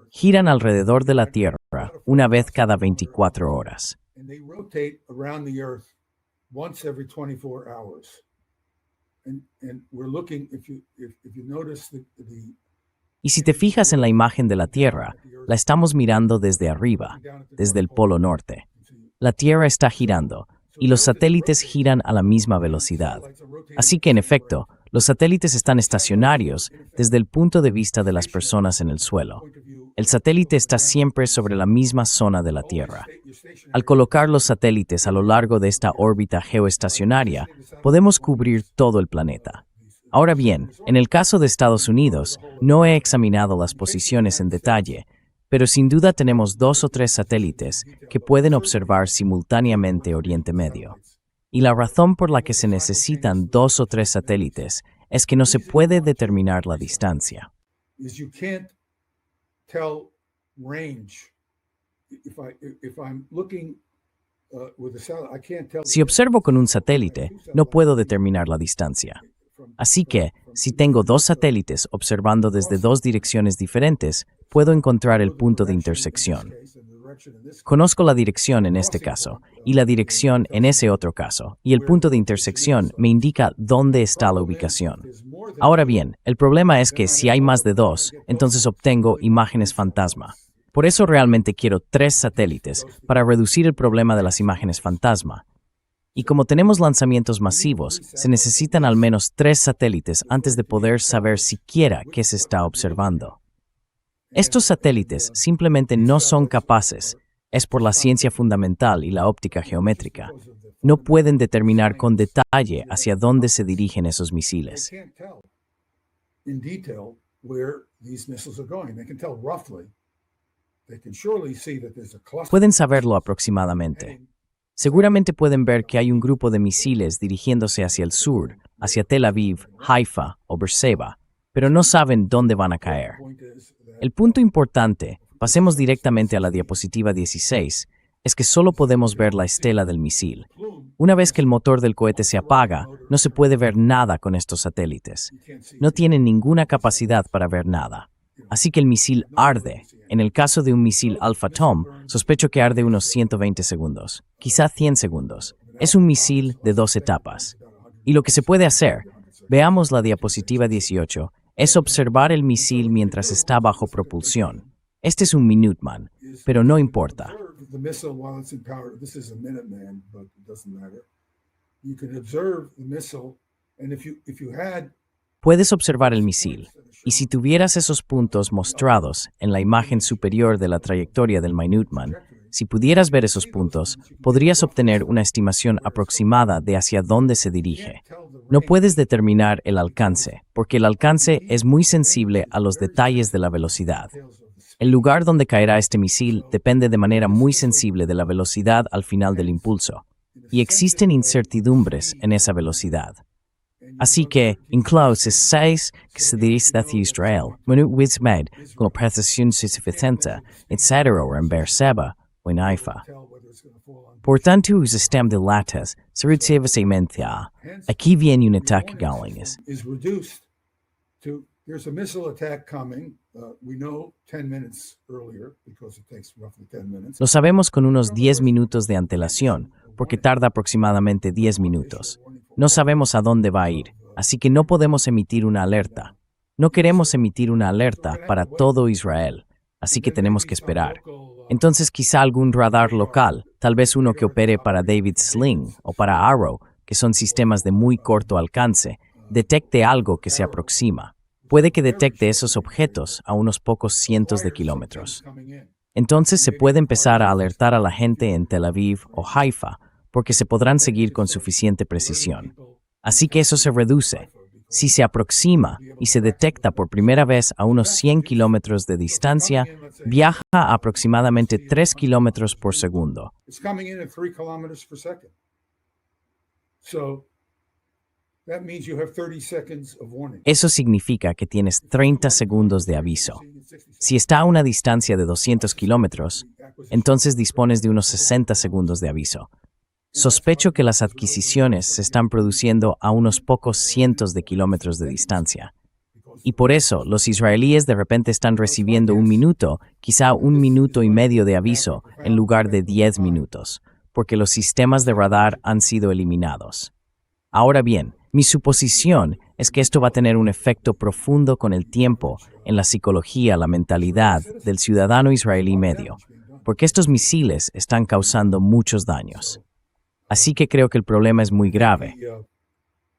Giran alrededor de la Tierra una vez cada 24 horas. and they rotate around the Earth once every 24 hours. And we're looking, if you notice Y si te fijas en la imagen de la Tierra, la estamos mirando desde arriba, desde el Polo Norte. La Tierra está girando, y los satélites giran a la misma velocidad. Así que, en efecto, los satélites están estacionarios desde el punto de vista de las personas en el suelo. El satélite está siempre sobre la misma zona de la Tierra. Al colocar los satélites a lo largo de esta órbita geoestacionaria, podemos cubrir todo el planeta. Ahora bien, en el caso de Estados Unidos, no he examinado las posiciones en detalle, pero sin duda tenemos 2 o 3 satélites que pueden observar simultáneamente Oriente Medio. Y la razón por la que se necesitan 2 o 3 satélites es que no se puede determinar la distancia. Si observo con un satélite, no puedo determinar la distancia. Así que, si tengo 2 satélites observando desde 2 direcciones diferentes, puedo encontrar el punto de intersección. Conozco la dirección en este caso, y la dirección en ese otro caso, y el punto de intersección me indica dónde está la ubicación. Ahora bien, el problema es que si hay más de 2, entonces obtengo imágenes fantasma. Por eso realmente quiero 3 satélites, para reducir el problema de las imágenes fantasma. Y como tenemos lanzamientos masivos, se necesitan al menos 3 satélites antes de poder saber siquiera qué se está observando. Estos satélites simplemente no son capaces, es por la ciencia fundamental y la óptica geométrica. No pueden determinar con detalle hacia dónde se dirigen esos misiles. Pueden saberlo aproximadamente. Seguramente pueden ver que hay un grupo de misiles dirigiéndose hacia el sur, hacia Tel Aviv, Haifa o Beersheba, pero no saben dónde van a caer. El punto importante, pasemos directamente a la diapositiva 16, es que solo podemos ver la estela del misil. Una vez que el motor del cohete se apaga, no se puede ver nada con estos satélites. No tienen ninguna capacidad para ver nada. Así que el misil arde. En el caso de un misil Alpha Tom, sospecho que arde unos 120 segundos, quizá 100 segundos. Es un misil de 2 etapas. Y lo que se puede hacer, veamos la diapositiva 18, es observar el misil mientras está bajo propulsión. Este es un Minuteman, pero no importa. Puedes observar el misil, y si tuvieras esos puntos mostrados en la imagen superior de la trayectoria del Minuteman, si pudieras ver esos puntos, podrías obtener una estimación aproximada de hacia dónde se dirige. No puedes determinar el alcance, porque el alcance es muy sensible a los detalles de la velocidad. El lugar donde caerá este misil depende de manera muy sensible de la velocidad al final del impulso, y existen incertidumbres en esa velocidad. Así que, incluso si sabes que se dirige hacia Israel, med con precisión suficiente, etc. o en Beersheba o en Haifa. Por tanto, el sistema de latas se reduce a aquí viene un ataque galinges. Lo sabemos con unos 10 minutos de antelación, porque tarda aproximadamente 10 minutos. No sabemos a dónde va a ir, así que no podemos emitir una alerta. No queremos emitir una alerta para todo Israel, así que tenemos que esperar. Entonces quizá algún radar local, tal vez uno que opere para David Sling o para Arrow, que son sistemas de muy corto alcance, detecte algo que se aproxima. Puede que detecte esos objetos a unos pocos cientos de kilómetros. Entonces se puede empezar a alertar a la gente en Tel Aviv o Haifa, porque se podrán seguir con suficiente precisión. Así que eso se reduce. Si se aproxima y se detecta por primera vez a unos 100 kilómetros de distancia, viaja a aproximadamente 3 kilómetros por segundo. Eso significa que tienes 30 segundos de aviso. Si está a una distancia de 200 kilómetros, entonces dispones de unos 60 segundos de aviso. Sospecho que las adquisiciones se están produciendo a unos pocos cientos de kilómetros de distancia. Y por eso, los israelíes de repente están recibiendo 1 minuto, quizá 1 minuto y medio de aviso, en lugar de 10 minutos. porque los sistemas de radar han sido eliminados. Ahora bien, mi suposición es que esto va a tener un efecto profundo con el tiempo en la psicología, la mentalidad del ciudadano israelí medio, porque estos misiles están causando muchos daños. Así que creo que el problema es muy grave.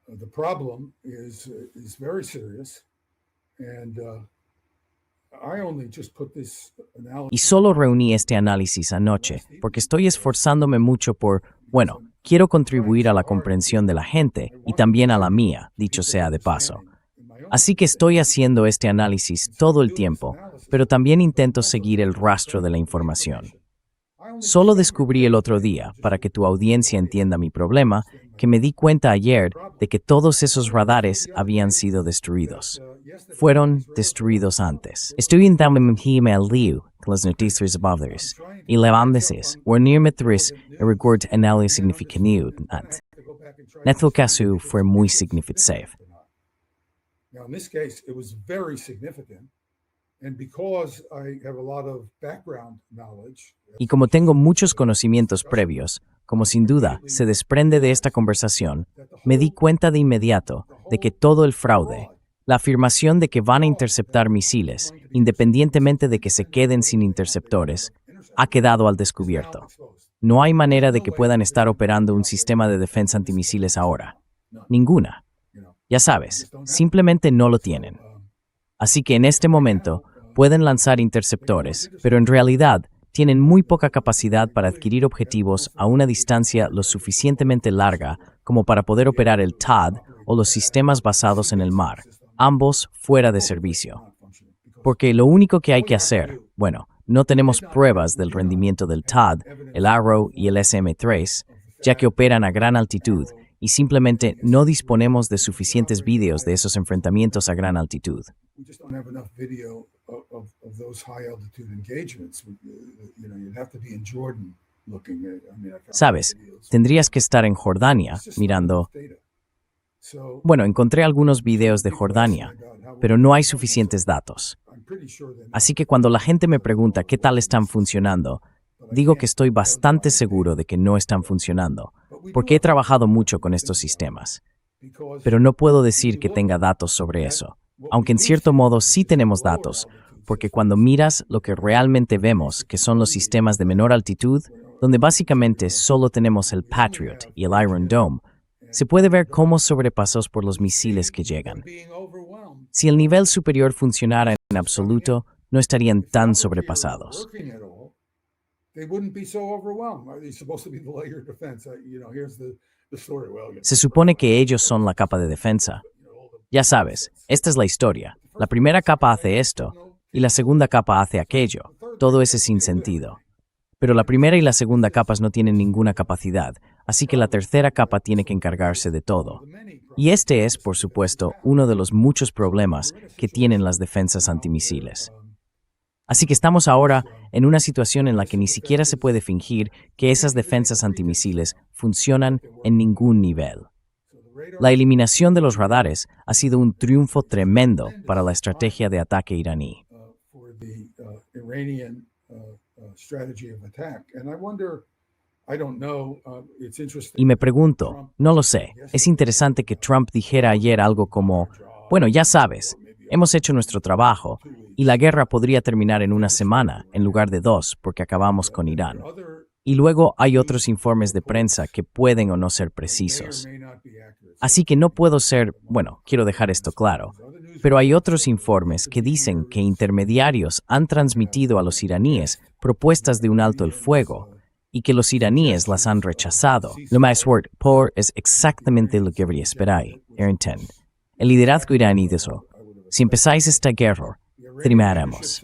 The problem is very serious, and I only just put this analysis. Y solo reuní este análisis anoche porque estoy esforzándome mucho quiero contribuir a la comprensión de la gente y también a la mía, dicho sea de paso. Así que estoy haciendo este análisis todo el tiempo, pero también intento seguir el rastro de la información. Solo descubrí el otro día, para que tu audiencia entienda mi problema, que me di cuenta ayer de que todos esos radares habían sido destruidos. Fueron destruidos antes. Estoy intentando al lío con las noticias abiertas y levantarse, warnirme-tris y record análisis significativo. Nuestro caso fue muy significativo. Now, in this case, it was very significant, and because I have a lot of background knowledge. Y como tengo muchos conocimientos previos, como sin duda se desprende de esta conversación, me di cuenta de inmediato de que todo el fraude, la afirmación de que van a interceptar misiles, independientemente de que se queden sin interceptores, ha quedado al descubierto. No hay manera de que puedan estar operando un sistema de defensa antimisiles ahora. Ninguna. Ya sabes, simplemente no lo tienen. Así que en este momento pueden lanzar interceptores, pero en realidad tienen muy poca capacidad para adquirir objetivos a una distancia lo suficientemente larga como para poder operar el THAAD o los sistemas basados en el mar, ambos fuera de servicio. Porque lo único que hay que hacer, no tenemos pruebas del rendimiento del THAAD, el Arrow y el SM-3, ya que operan a gran altitud, y simplemente no disponemos de suficientes videos de esos enfrentamientos a gran altitud. We just don't have enough video of those high altitude engagements. You'd have to be in Jordan looking at. Sabes, tendrías que estar en Jordania mirando. So, Encontré algunos videos de Jordania, pero no hay suficientes datos. I'm pretty sure that Así que cuando la gente me pregunta qué tal están funcionando, digo que estoy bastante seguro de que no están funcionando, porque he trabajado mucho con estos sistemas. Pero no puedo decir que tenga datos sobre eso, aunque en cierto modo sí tenemos datos, porque cuando miras lo que realmente vemos, que son los sistemas de menor altitud, donde básicamente solo tenemos el Patriot y el Iron Dome, se puede ver cómo sobrepasos por los misiles que llegan. being overwhelmed. Si el nivel superior funcionara en absoluto, no estarían tan sobrepasados. Working at all, they wouldn't be so overwhelmed. Are they supposed to be the layer of defense? Here's the story. Se supone que ellos son la capa de defensa. Ya sabes, esta es la historia. La primera capa hace esto, y la segunda capa hace aquello. Todo ese sin sentido. Pero la primera y la segunda capas no tienen ninguna capacidad, así que la tercera capa tiene que encargarse de todo. Y este es, por supuesto, uno de los muchos problemas que tienen las defensas antimisiles. Así que estamos ahora en una situación en la que ni siquiera se puede fingir que esas defensas antimisiles funcionan en ningún nivel. La eliminación de los radares ha sido un triunfo tremendo para la estrategia de ataque iraní. For the Iranian strategy of attack. And I wonder, I don't know, it's interesting. Y me pregunto, no lo sé, es interesante que Trump dijera ayer algo como, ya sabes, hemos hecho nuestro trabajo y la guerra podría terminar en una semana en lugar de 2 porque acabamos con Irán. Y luego hay otros informes de prensa que pueden o no ser precisos. Así que no puedo ser, quiero dejar esto claro, pero hay otros informes que dicen que intermediarios han transmitido a los iraníes propuestas de un alto el fuego y que los iraníes las han rechazado. Lo más fuerte es exactamente lo que debería esperar. El liderazgo iraní dijo, si empezáis esta guerra, terminaremos.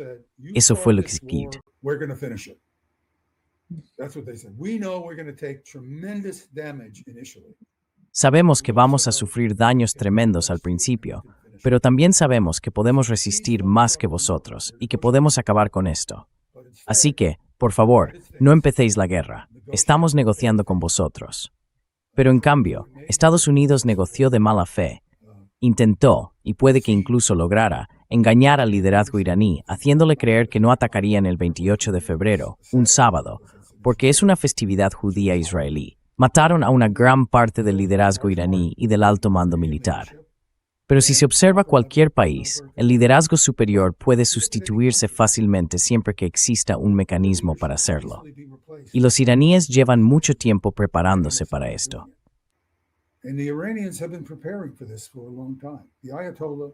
Eso fue lo que quiso. We're going to finish it. That's what they said. We know we're going to take tremendous damage initially. Sabemos que vamos a sufrir daños tremendos al principio, pero también sabemos que podemos resistir más que vosotros y que podemos acabar con esto. Así que, por favor, no empecéis la guerra. Estamos negociando con vosotros. Pero en cambio, Estados Unidos negoció de mala fe. Intentó, y puede que incluso lograra, engañar al liderazgo iraní, haciéndole creer que no atacarían el 28 de febrero, un sábado, porque es una festividad judía israelí. Mataron a una gran parte del liderazgo iraní y del alto mando militar. Pero si se observa cualquier país, el liderazgo superior puede sustituirse fácilmente siempre que exista un mecanismo para hacerlo. Y los iraníes llevan mucho tiempo preparándose para esto. And the Iranians have been preparing for this for a long time. The Ayatollah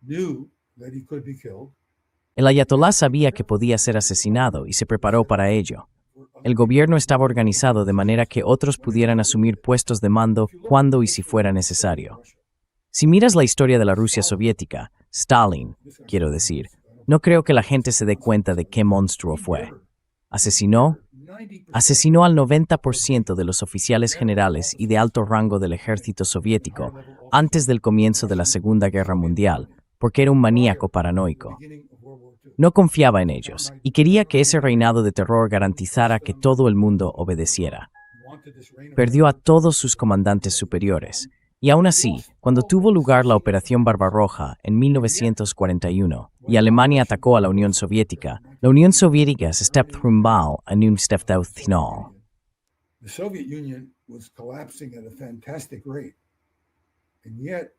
knew that he could be killed. El ayatolá sabía que podía ser asesinado y se preparó para ello. El gobierno estaba organizado de manera que otros pudieran asumir puestos de mando cuando y si fuera necesario. Si miras la historia de la Rusia soviética, Stalin, quiero decir, no creo que la gente se dé cuenta de qué monstruo fue. Asesinó al 90% de los oficiales generales y de alto rango del ejército soviético antes del comienzo de la Segunda Guerra Mundial, porque era un maníaco paranoico. No confiaba en ellos y quería que ese reinado de terror garantizara que todo el mundo obedeciera. Perdió a todos sus comandantes superiores. Y aún así, cuando tuvo lugar la Operación Barbarroja en 1941 y Alemania atacó a la Unión Soviética se steptrumbau a un steptautinol. The Soviet Union was collapsing at a fantastic rate. And yet,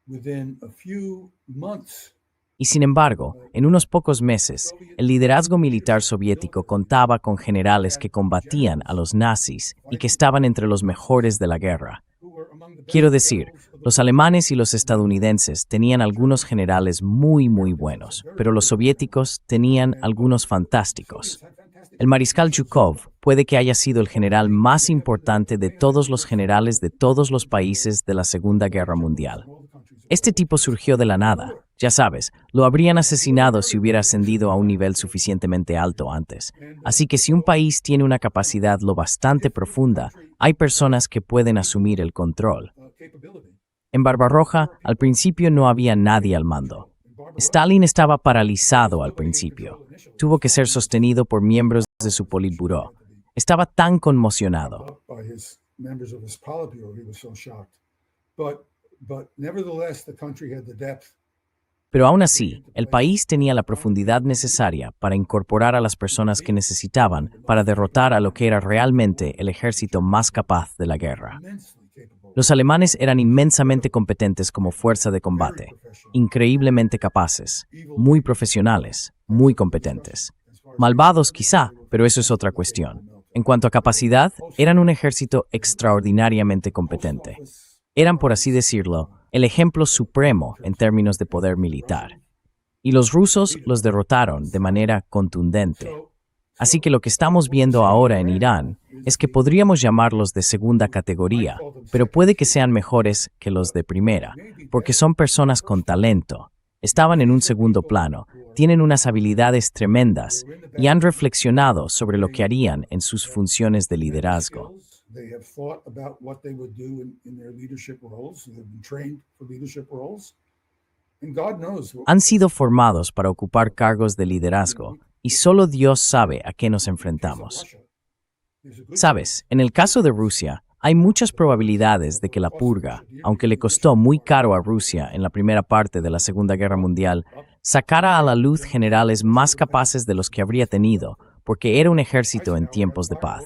within a few months, Y sin embargo, en unos pocos meses, el liderazgo militar soviético contaba con generales que combatían a los nazis y que estaban entre los mejores de la guerra. Quiero decir, los alemanes y los estadounidenses tenían algunos generales muy buenos, pero los soviéticos tenían algunos fantásticos. El mariscal Zhukov puede que haya sido el general más importante de todos los generales de todos los países de la Segunda Guerra Mundial. Este tipo surgió de la nada. Ya sabes, lo habrían asesinado si hubiera ascendido a un nivel suficientemente alto antes. Así que si un país tiene una capacidad lo bastante profunda, hay personas que pueden asumir el control. En Barbarroja, al principio no había nadie al mando. Stalin estaba paralizado al principio. Tuvo que ser sostenido por miembros de su Politburó. Estaba tan conmocionado. Pero aún así, el país tenía la profundidad necesaria para incorporar a las personas que necesitaban para derrotar a lo que era realmente el ejército más capaz de la guerra. Los alemanes eran inmensamente competentes como fuerza de combate, increíblemente capaces, muy profesionales, muy competentes. Malvados quizá, pero eso es otra cuestión. En cuanto a capacidad, eran un ejército extraordinariamente competente. Eran, por así decirlo, el ejemplo supremo en términos de poder militar. Y los rusos los derrotaron de manera contundente. Así que lo que estamos viendo ahora en Irán es que podríamos llamarlos de segunda categoría, pero puede que sean mejores que los de primera, porque son personas con talento. Estaban en un segundo plano, tienen unas habilidades tremendas y han reflexionado sobre lo que harían en sus funciones de liderazgo. They have thought about what they would do in their leadership roles. They've been trained for leadership roles. And God knows. Han sido formados para ocupar cargos de liderazgo y solo Dios sabe a qué nos enfrentamos. Sabes, en el caso de Rusia, hay muchas probabilidades de que la purga, aunque le costó muy caro a Rusia en la primera parte de la Segunda Guerra Mundial, sacara a la luz generales más capaces de los que habría tenido, porque era un ejército en tiempos de paz.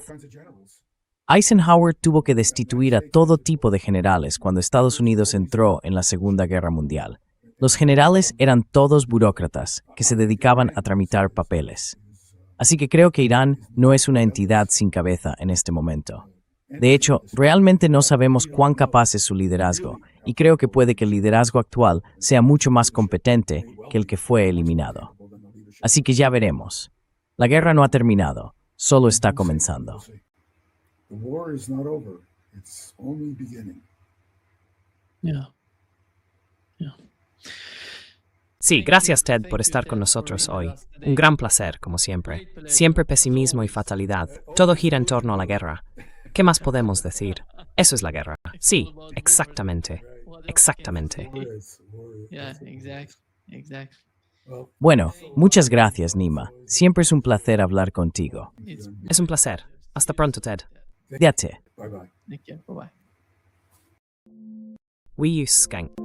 Eisenhower tuvo que destituir a todo tipo de generales cuando Estados Unidos entró en la Segunda Guerra Mundial. Los generales eran todos burócratas que se dedicaban a tramitar papeles. Así que creo que Irán no es una entidad sin cabeza en este momento. De hecho, realmente no sabemos cuán capaz es su liderazgo, y creo que puede que el liderazgo actual sea mucho más competente que el que fue eliminado. Así que ya veremos. La guerra no ha terminado, solo está comenzando. The war is not over. It's only beginning. Yeah. Sí, gracias Ted por estar con nosotros hoy. Un gran placer, como siempre. Siempre pesimismo y fatalidad. Todo gira en torno a la guerra. ¿Qué más podemos decir? Eso es la guerra. Sí, exactamente. Exactamente. Yeah, exactly. Bueno, muchas gracias, Nima. Siempre es un placer hablar contigo. Es un placer. Hasta pronto, Ted. Cuídate. Bye bye. Thank you. Bye-bye. We use Skank.